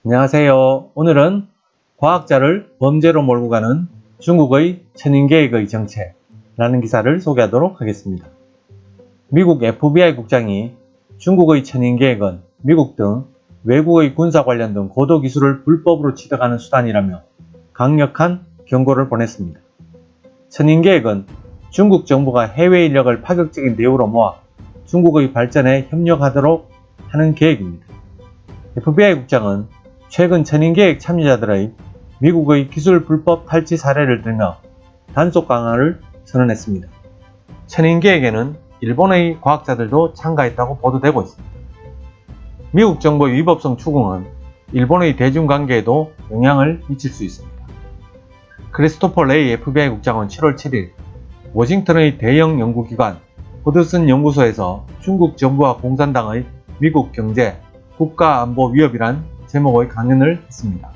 안녕하세요. 오늘은 과학자를 범죄로 몰고 가는 중국의 천인계획의 정체라는 기사를 소개하도록 하겠습니다. 미국 FBI 국장이 중국의 천인계획은 미국 등 외국의 군사 관련 등 고도기술을 불법으로 취득하는 수단이라며 강력한 경고를 보냈습니다. 천인계획은 중국 정부가 해외 인력을 파격적인 대우로 모아 중국의 발전에 협력하도록 하는 계획입니다. FBI 국장은 최근 천인계획 참여자들의 미국의 기술 불법 탈취 사례를 들며 단속 강화를 선언했습니다. 천인계획에는 일본의 과학자들도 참가했다고 보도되고 있습니다. 미국 정부의 위법성 추궁은 일본의 대중관계에도 영향을 미칠 수 있습니다. 크리스토퍼 레이 FBI 국장은 7월 7일 워싱턴의 대형 연구기관 허드슨 연구소에서 중국 정부와 공산당의 미국 경제, 국가안보 위협이란 제목의 강연을 했습니다.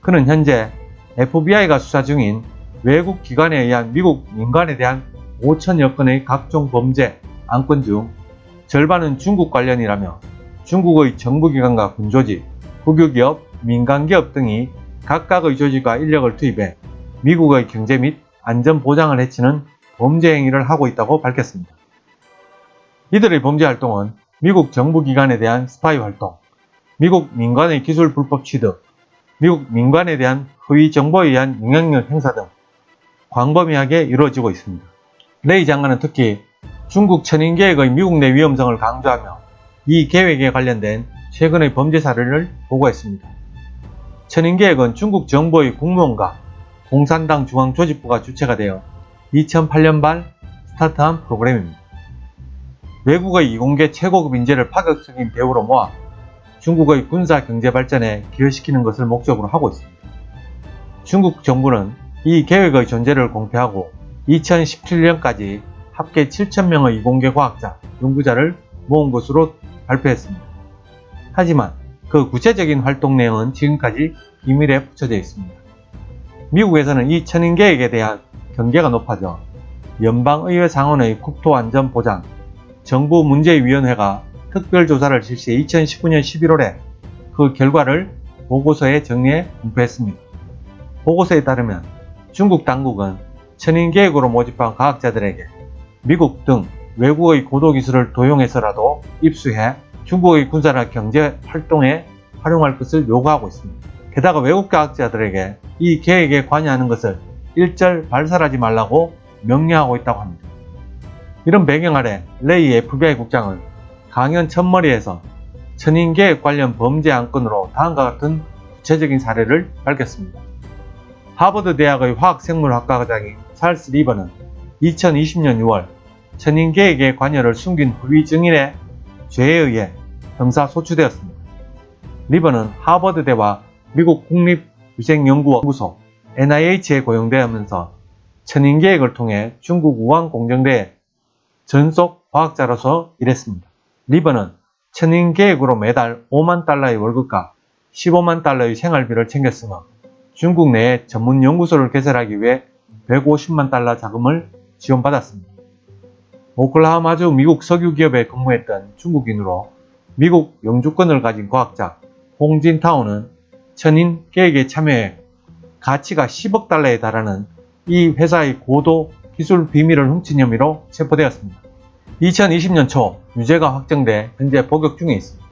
그는 현재 FBI가 수사 중인 외국 기관에 의한 미국 민간에 대한 5천여 건의 각종 범죄 안건 중 절반은 중국 관련이라며 중국의 정부기관과 군조직, 국유기업, 민간기업 등이 각각의 조직과 인력을 투입해 미국의 경제 및 안전 보장을 해치는 범죄 행위를 하고 있다고 밝혔습니다. 이들의 범죄 활동은 미국 정부기관에 대한 스파이 활동, 미국 민간의 기술 불법 취득, 미국 민간에 대한 허위 정보에 의한 영향력 행사 등 광범위하게 이루어지고 있습니다. 레이 장관은 특히 중국 천인계획의 미국 내 위험성을 강조하며 이 계획에 관련된 최근의 범죄 사례를 보고했습니다. 천인계획은 중국 정부의 국무원과 공산당 중앙조직부가 주체가 되어 2008년발 스타트한 프로그램입니다. 외국의 이공계 최고급 인재를 파격적인 대우로 모아 중국의 군사 경제 발전에 기여시키는 것을 목적으로 하고 있습니다. 중국 정부는 이 계획의 존재를 공표하고 2017년까지 합계 7,000명의 이공계 과학자, 연구자를 모은 것으로 발표했습니다. 하지만 그 구체적인 활동 내용은 지금까지 비밀에 붙여져 있습니다. 미국에서는 이 천인계획에 대한 경계가 높아져 연방의회 상원의 국토안전보장 정부문제위원회가 특별조사를 실시해 2019년 11월에 그 결과를 보고서에 정리해 공표했습니다. 보고서에 따르면 중국 당국은 천인계획으로 모집한 과학자들에게 미국 등 외국의 고도기술을 도용해서라도 입수해 중국의 군사나 경제 활동에 활용할 것을 요구하고 있습니다. 게다가 외국 과학자들에게 이 계획에 관여하는 것을 일절 발설하지 말라고 명령하고 있다고 합니다. 이런 배경 아래 레이 FBI 국장은 강연 첫머리에서 천인계획 관련 범죄 안건으로 다음과 같은 구체적인 사례를 밝혔습니다. 하버드 대학의 화학생물학과장인 찰스 리버는 2020년 6월 천인계획의 관여를 숨긴 허위 증인의 죄에 의해 형사소추되었습니다. 리버는 하버드대와 미국 국립위생연구소 NIH에 고용되면서 천인계획을 통해 중국 우한 공정대의 전속 과학자로서 일했습니다. 리버는 천인계획으로 매달 5만 달러의 월급과 15만 달러의 생활비를 챙겼으며 중국 내에 전문 연구소를 개설하기 위해 150만 달러 자금을 지원받았습니다. 오클라호마주 미국 석유기업에 근무했던 중국인으로 미국 영주권을 가진 과학자 홍진타오는 천인계획에 참여해 가치가 10억 달러에 달하는 이 회사의 고도 기술 비밀을 훔친 혐의로 체포되었습니다. 2020년 초 유죄가 확정돼 현재 복역 중에 있습니다.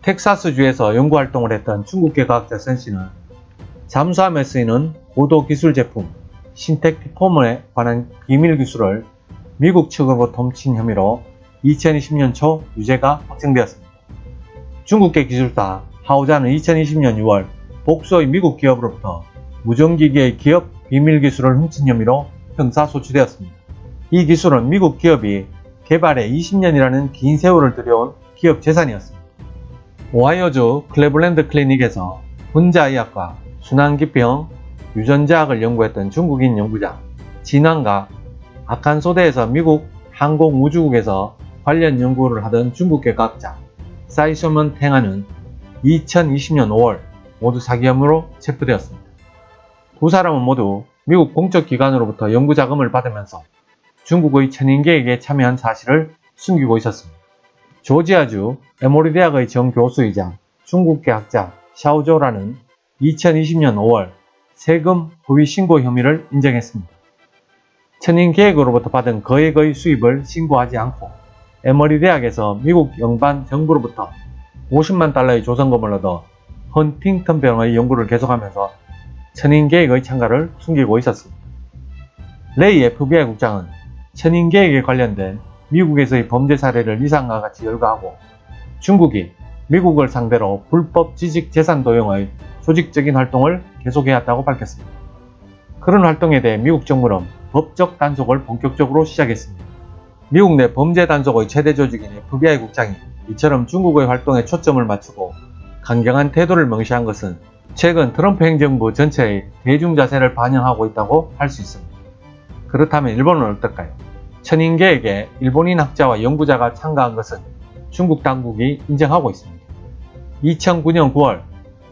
텍사스주에서 연구활동을 했던 중국계 과학자 선 씨는 잠수함에 쓰이는 고도기술 제품 신텍 피포머에 관한 비밀 기술을 미국 측으로 훔친 혐의로 2020년 초 유죄가 확정되었습니다. 중국계 기술사 하오자는 2020년 6월 복수의 미국 기업으로부터 무전기기의 기업 비밀 기술을 훔친 혐의로 형사소추되었습니다. 이 기술은 미국 기업이 개발에 20년이라는 긴 세월을 들여온 기업 재산이었습니다. 오하이오주 클레블랜드 클리닉에서 분자의학과 순환기병 유전자학을 연구했던 중국인 연구자 진왕과 아칸소대에서 미국 항공우주국에서 관련 연구를 하던 중국계 과학자 사이소먼 탱하는 2020년 5월 모두 사기 혐의로 체포되었습니다. 두 사람은 모두 미국 공적기관으로부터 연구자금을 받으면서 중국의 천인계획에 참여한 사실을 숨기고 있었습니다. 조지아주 에모리 대학의 정 교수이자 중국계 학자 샤오조라는 2020년 5월 세금 허위 신고 혐의를 인정했습니다. 천인 계획으로부터 받은 거액의 수입을 신고하지 않고 에머리 대학에서 미국 연방 정부로부터 50만 달러의 조성금을 얻어 헌팅턴 병의 연구를 계속하면서 천인 계획의 참가를 숨기고 있었습니다. 레이 FBI 국장은 천인 계획에 관련된 미국에서의 범죄 사례를 이상과 같이 열거하고 중국이 미국을 상대로 불법 지식 재산 도용의 조직적인 활동을 계속해왔다고 밝혔습니다. 그런 활동에 대해 미국 정부는 법적 단속을 본격적으로 시작했습니다. 미국 내 범죄 단속의 최대 조직인 FBI 국장이 이처럼 중국의 활동에 초점을 맞추고 강경한 태도를 명시한 것은 최근 트럼프 행정부 전체의 대중 자세를 반영하고 있다고 할 수 있습니다. 그렇다면 일본은 어떨까요? 천인 계획에 일본인 학자와 연구자가 참가한 것은 중국 당국이 인정하고 있습니다. 2009년 9월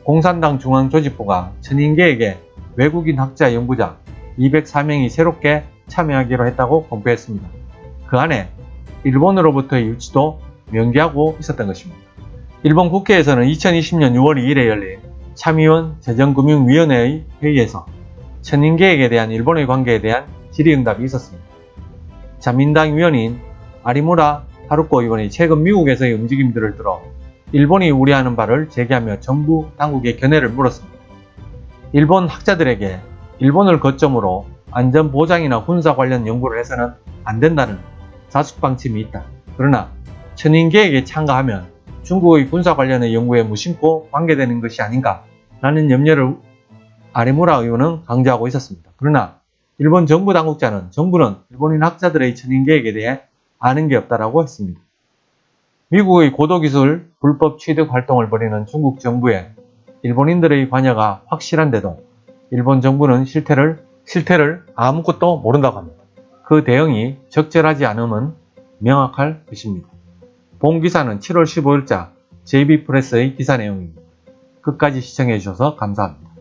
공산당 중앙조직부가 천인 계획에 외국인 학자 연구자 204명이 새롭게 참여하기로 했다고 공표했습니다. 그 안에 일본으로부터의 유치도 명기하고 있었던 것입니다. 일본 국회에서는 2020년 6월 2일에 열린 참의원 재정금융위원회의 회의에서 천인 계획에 대한 일본의 관계에 대한 질의응답이 있었습니다. 자민당 위원인 아리무라 하루코 의원이 최근 미국에서의 움직임들을 들어 일본이 우려하는 바를 제기하며 정부 당국의 견해를 물었습니다. 일본 학자들에게 일본을 거점으로 안전보장이나 군사 관련 연구를 해서는 안 된다는 자숙 방침이 있다. 그러나 천인 계획에 참가하면 중국의 군사 관련의 연구에 무심코 관계되는 것이 아닌가 라는 염려를 아리무라 의원은 강조하고 있었습니다. 그러나 일본 정부 당국자는 정부는 일본인 학자들의 천인 계획에 대해 아는 게 없다라고 했습니다. 미국의 고도기술 불법 취득 활동을 벌이는 중국 정부에 일본인들의 관여가 확실한데도 일본 정부는 실태를 아무것도 모른다고 합니다. 그 대응이 적절하지 않음은 명확할 것입니다. 본 기사는 7월 15일자 JB프레스의 기사 내용입니다. 끝까지 시청해 주셔서 감사합니다.